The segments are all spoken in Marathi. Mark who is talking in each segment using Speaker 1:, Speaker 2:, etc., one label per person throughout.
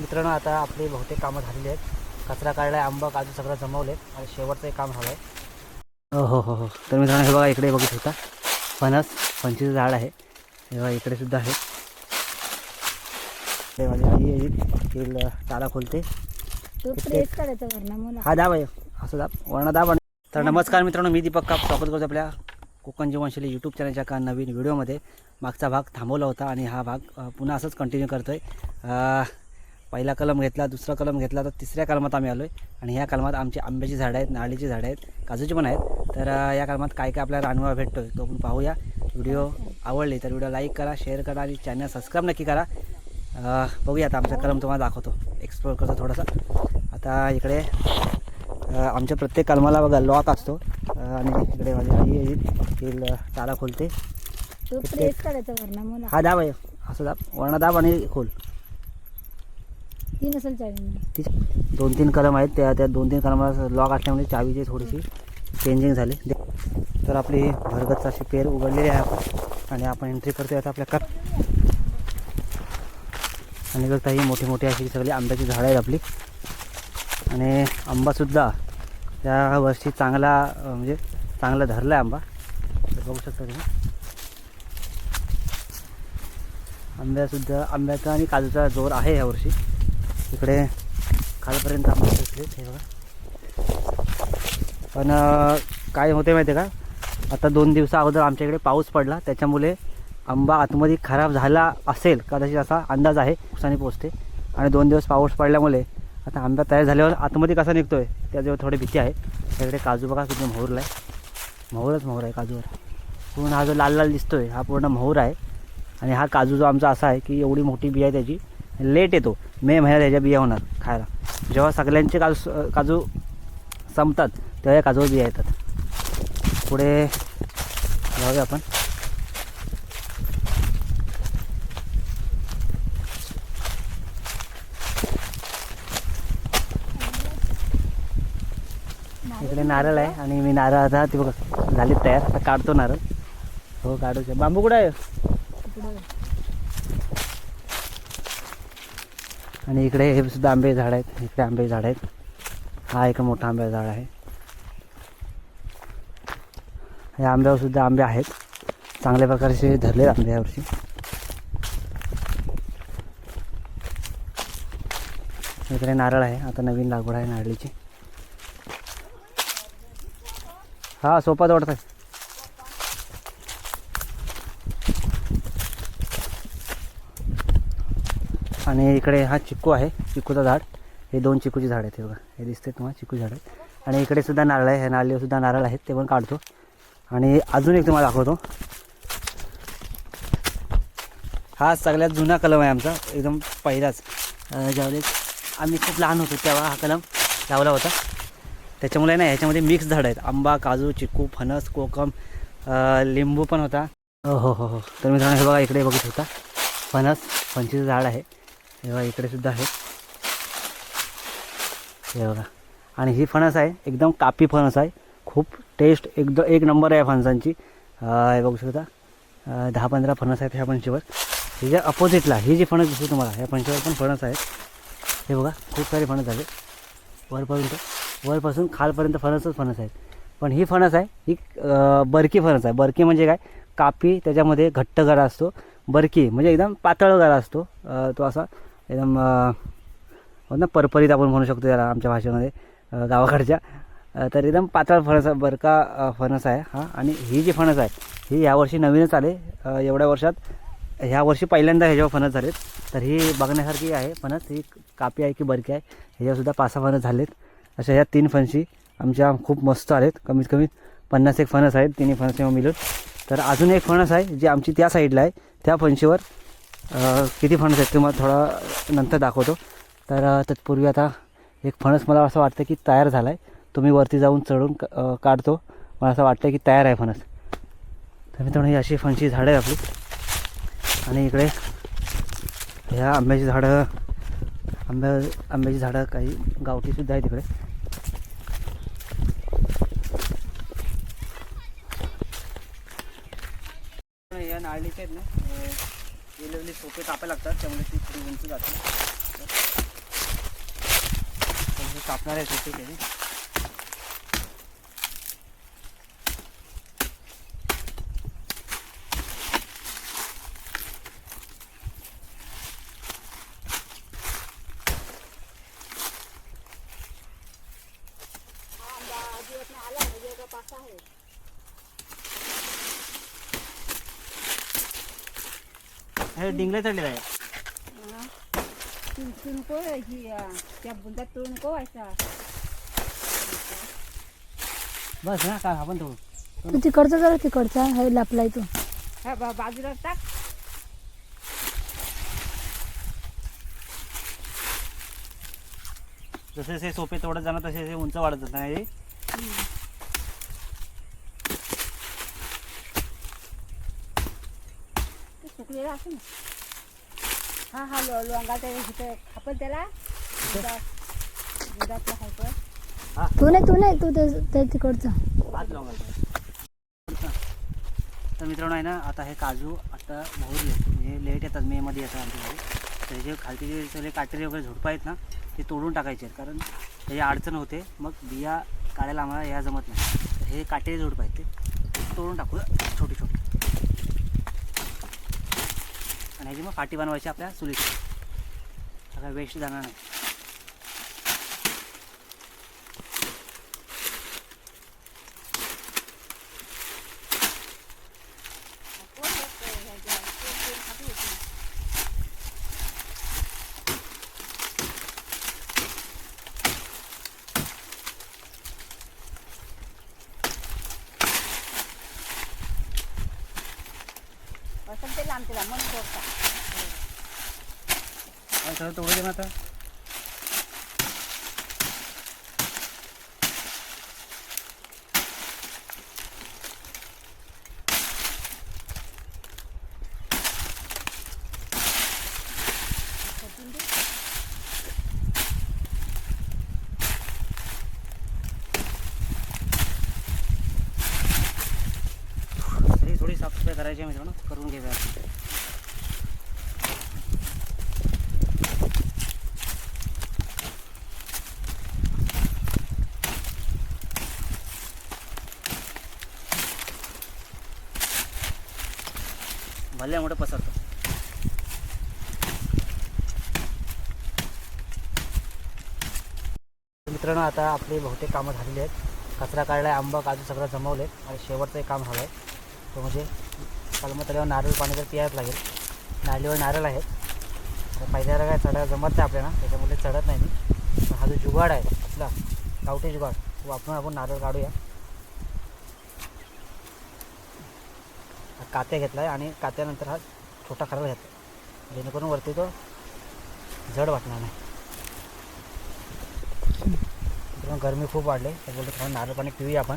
Speaker 1: मित्रांनो आता आपली बहुतेक कामं झालेली आहेत. कचरा काढला आहे, आंबा काजू सगळं जमवले आणि शेवटचं एक काम हवं आहे. हो. तर मित्रांनो हे बघा इकडे बघत होता फणसीचं झाड आहे. हे बघा इकडे सुद्धा आहे. ते माझी आई येईल ताला खोलते. हा दाब आहे असं दाब वर्ण दाब. तर नमस्कार मित्रांनो, मी दीपक काप स्वागत करतो आपल्या कोकण जीवनशैली यूट्यूब चॅनलच्या का नवीन व्हिडिओमध्ये. मागचा भाग थांबवला होता आणि हा भाग पुन्हा असंच कंटिन्यू करतो आहे. पहिला कलम घेतला, दुसरा कलम घेतला, तर तिसऱ्या कलमात आम्ही आलो आहे. आणि ह्या कलमात आमची आंब्याची झाडं आहेत, नारळीची झाडं आहेत, काजूची पण आहेत. तर या कलमात काय काय आपल्याला अनुभव भेटतो आहे तो आपण पाहूया. व्हिडिओ आवडली तर व्हिडिओ लाईक करा, शेअर करा आणि चॅनल सबस्क्राईब नक्की करा. बघूया आता आमचा कलम तुम्हाला दाखवतो, एक्सप्लोर करतो थोडासा. आता इकडे आमच्या प्रत्येक कलमाला बघा लॉक असतो आणि इकडे माझी आई येईल ताला खोलते. हा दाब आहे असं दाब वर्ण दाब आणि खोल. 2-3 कलम आहेत, त्या 2-3 कलमाला लॉक असल्यामुळे चावीची थोडीशी चेंजिंग झाली. तर आपली भरगच्च अशी पेर उघडलेली आहे आपण आणि आपण एंट्री करतोय आता आपल्या आणि बघता ही मोठी अशी सगळी आंब्याची झाडं आहेत आपली. आणि आंबासुद्धा त्या वर्षी चांगला म्हणजे चांगला धरला आहे आंबा. बघू शकता तुम्ही आंब्याचा आणि काजूचा जोर आहे ह्या वर्षी. इकडे खालपर्यंत आंबे पोचले हे बघा. पण काय होते माहिती आहे का, आता 2 दिवसा अगोदर आमच्या इकडे पाऊस पडला, त्याच्यामुळे आंबा आतमध्ये खराब झाला असेल कदाचित असा अंदाज आहे. नुकसानी पोचते आणि 2 दिवस पाऊस पडल्यामुळे आता आंबा तयार झाल्यावर आतमध्ये कसा निघतो आहे त्याच्यावर थोडी भीती आहे. त्याकडे काजू बघा किती मोहरला आहे, मोहर आहे काजूवर. पूर्ण हा जो लाल दिसतो आहे हा पूर्ण मोहर आहे. आणि हा काजू जो आमचा असा आहे की एवढी मोठी बिया आहे त्याची, लेट येतो. मे महिन्यात ह्याच्या बिया होणार खायला. जेव्हा सगळ्यांचे काजू संपतात तेव्हा या काजूवर बिया येतात. पुढे जाऊया आपण. इकडे नारळ आहे आणि मी नारळ आता ते बघा झाली तयार. आता काढतो नारळ. हो काढूच. बांबू कुठं आहे? आणि इकडे हे सुद्धा आंबे झाड आहेत. इकडे आंबे झाड आहेत. हा एक मोठा आंब्याचं झाड आहे. या आंब्यावर सुद्धा आंबे आहेत, चांगल्या प्रकारचे धरले आंबे यावर्षी. इकडे नारळ आहे, आता नवीन लागवड आहे नारळीची. हा सोपा तोडत आहे. आणि इकडे हा चिक्कू आहे, चिक्कूचं झाड. हे 2 चिक्कूची झाड आहेत. हे बघा हे दिसते तुम्हाला चिक्कू झाड आहेत. आणि इकडे सुद्धा नारळ आहे, ह्या नारळीवर सुद्धा नारळ आहेत, ते पण काढतो. आणि अजून एक तुम्हाला दाखवतो. हा सगळ्यात जुना कलम आहे आमचा, एकदम पहिलाच. ज्यावेळेस आम्ही खूप लहान होतो तेव्हा हा कलम लावला होता. त्याच्यामुळे ना ह्याच्यामध्ये मिक्स झाडं आहेत, आंबा, काजू, चिक्कू, फणस, कोकम, लिंबू पण होता. हो. तर मित्रांनो हे बघा इकडे बघत होता फणसीचं झाड आहे. हे बघा इकडे सुद्धा आहे हे बघा. आणि ही फणस आहे एकदम कापी फणस आहे, खूप टेस्ट एकदम एक नंबर आहे फणसांची. हे बघू शकता 10-15 फणस आहेत ह्या फणशीवर. हिच्या अपोजिटला ही जी फणस दिसते तुम्हाला ह्या फणशीवर पण फणस आहेत. हे बघा खूप सारे फणस झाले वरपासून खालपर्यंत फणस आहेत. पण ही फणस आहे ही बरकी फणस आहे. बरकी म्हणजे काय, कापी त्याच्यामध्ये घट्ट गरा असतो. बरकी म्हणजे एकदम पातळ गरा असतो. तो असा एकदम ना परपरीत आपण म्हणू शकतो त्याला आमच्या भाषेमध्ये गावाकडच्या. तर एकदम पातळ फणस बरका फणस आहे हा. आणि ही जी फणस आहे ही यावर्षी नवीनच आले, एवढ्या वर्षात ह्या वर्षी पहिल्यांदा ह्याच्यावर फणस झालेत. तर ही बघण्यासारखी आहे फणस. ही कापी आहे की बरकी आहे, ह्याच्यावरसुद्धा 5-6 फणस झालेत. अशा ह्या 3 फणशी आमच्या खूप मस्त आलेत. कमीत कमी 50-1 फणस आहेत, 3 फणस मिळून. तर अजून एक फणस आहे जी आमची त्या साईडला आहे, त्या फणशीवर किती फणस आहेत तुम्हाला थोडा नंतर दाखवतो. तर तत्पूर्वी आता एक फणस मला असं वाटतं की तयार झाला आहे. तुम्ही वरती जाऊन चढून काढतो. मला असं वाटतं की तयार आहे फणस. तर मित्रांनो ही अशी फणशी झाडं आहे आपली. आणि इकडे ह्या आंब्याची झाडं काही गावठीसुद्धा आहेत इकडे. या नारळीचे आहेत ना, वेगवेगळे सोपे कापायला लागतात, त्यामुळे ती थोडी उंच जाते. कापणार आहे सुट्टी त्याची. हे डिंगले चढलेलं आहे. बस ना का आपण तो
Speaker 2: तू तिकडचा जरा तिकडचा हे लपलाय तू
Speaker 3: बाजूला टाक.
Speaker 1: जसे जसे सोपे तोडत जाणार तसे तसे उंच वाढत जात नाही.
Speaker 3: सुकलेला असं ना. हा हा लोंगा त्या खापल त्याला दुधातला खायचं.
Speaker 2: तू नाही ते तिकडचा
Speaker 1: हात लावून. तर मित्रांनो आहे ना, आता हे काजू आता भरले म्हणजे लेट येतात, मे मध्ये येतात आमच्याकडे. तर जे खालचे जे सगळे काटेरी वगैरे झुडपं आहेत ना ते तोडून टाकायचे आहेत, कारण त्याची अडचण होते. मग बिया काढायला आम्हाला या जमत नाही. तर हे काटेरी झुडपं आहेत ते तोडून टाकू छोटी छोटी, आणि ह्याची मग पाटी बनवायची आपल्या चुलीची. सगळं वेस्ट जाणार नाही.
Speaker 3: असं ते लांब त्याला मन तोडता.
Speaker 1: सगळं तोडू दे ना आता. थोडी साफसफाई करायची आहे मित्रांनो, करून घेऊया. भले मोठं पसरतो. मित्रांनो आता आपली बहुतेक कामं झालेली आहेत. कचरा काढला आहे, आंबा काजू सगळं जमवले आणि शेवटचं एक काम झालं आहे. तो म्हणजे कलमतल्यावर नारळ पाणी तर पियायच लागेल. नालीवर नारळ आहेत. तर पहिल्याला काय चढायला जमत नाही आपल्याला, त्याच्यामुळे चढत नाही मी. तर हा जो जुगाड आहे आपला गावठी जुगाड, तो वापरून आपण नारळ काढूया. कात्या घेतला आहे आणि कात्यानंतर हा छोटा खराब घेतला, जेणेकरून वरती तो जड वाटणार नाही. गरमी खूप वाढले, तर बोलतो थोडं नारळ पाणी पिऊया आपण.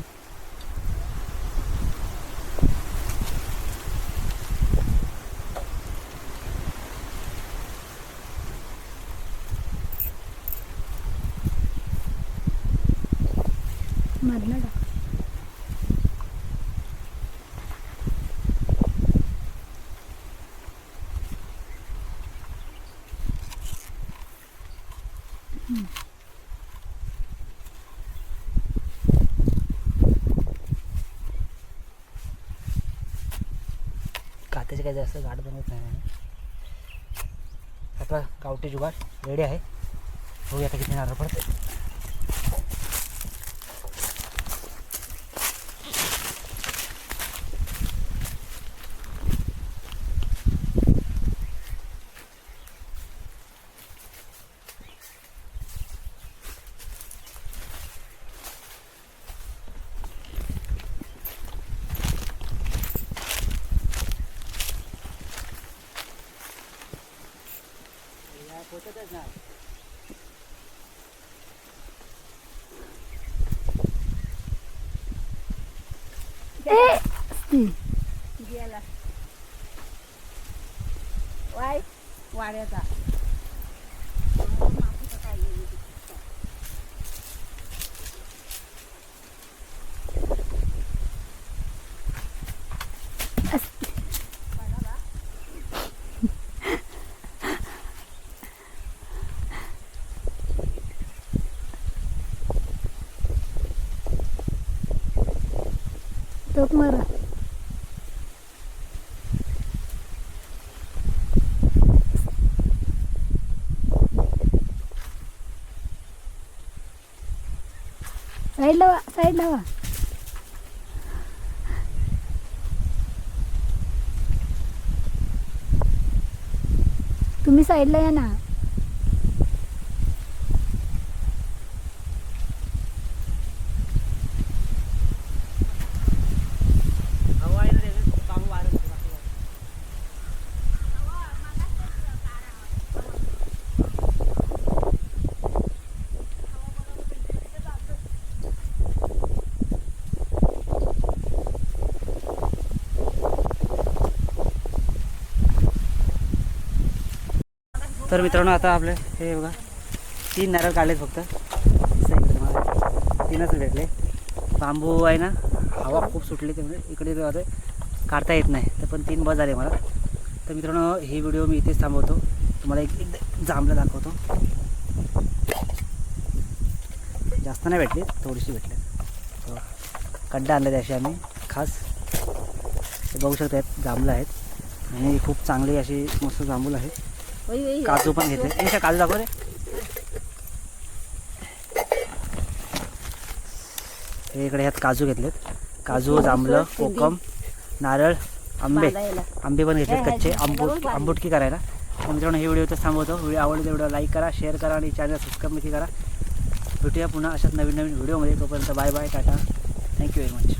Speaker 2: मधनं टाक.
Speaker 1: कात्याचे काही जास्त गाठ बनवत नाही. आपला गावठी जुगाड रेडी आहे. बघूया आता किती नारळ पडते. पोचतच नाही.
Speaker 3: गेला वाय वाड्याचा.
Speaker 2: टोक मारा. साईडला वा, साईडला वा. तुम्ही साईडला या ना.
Speaker 1: तर मित्रांनो आता आपले हे बघा 3 नारळ काढलेत फक्त. दिसतंय इकडे तुम्हाला 3च भेटले. बांबू आहे ना, हवा खूप सुटली त्यामुळे इकडे आता काढता येत नाही. तर पण 3 बस झाले मला. तर मित्रांनो ही व्हिडिओ मी इथेच थांबवतो. तुम्हाला एक जांभळं दाखवतो. जास्त नाही भेटली, थोडीशी भेटले. खड्डा आणले त्याशी आम्ही खास. ते बघू शकता जांभळं आहेत आणि खूप चांगली अशी मस्त जांभूळ आहेत. काजू पण घेतले. निशा काजू दाखव रे. हे इकडे ह्यात काजू घेतलेत. काजू, जांभळं, कोकम, नारळ, आंबे. आंबे पण घेतलेत कच्चे आंबुटकी करायला. तर मित्रांनो ही व्हिडिओ इथेच थांबवतो. व्हिडिओ आवडली तर व्हिडिओ लाईक करा, शेअर करा आणि चॅनल सबस्क्राईब नक्की करा. भेटूया पुन्हा अशाच नवीन व्हिडिओमध्ये. तोपर्यंत बाय बाय, टाटा, थँक्यू व्हेरी मच.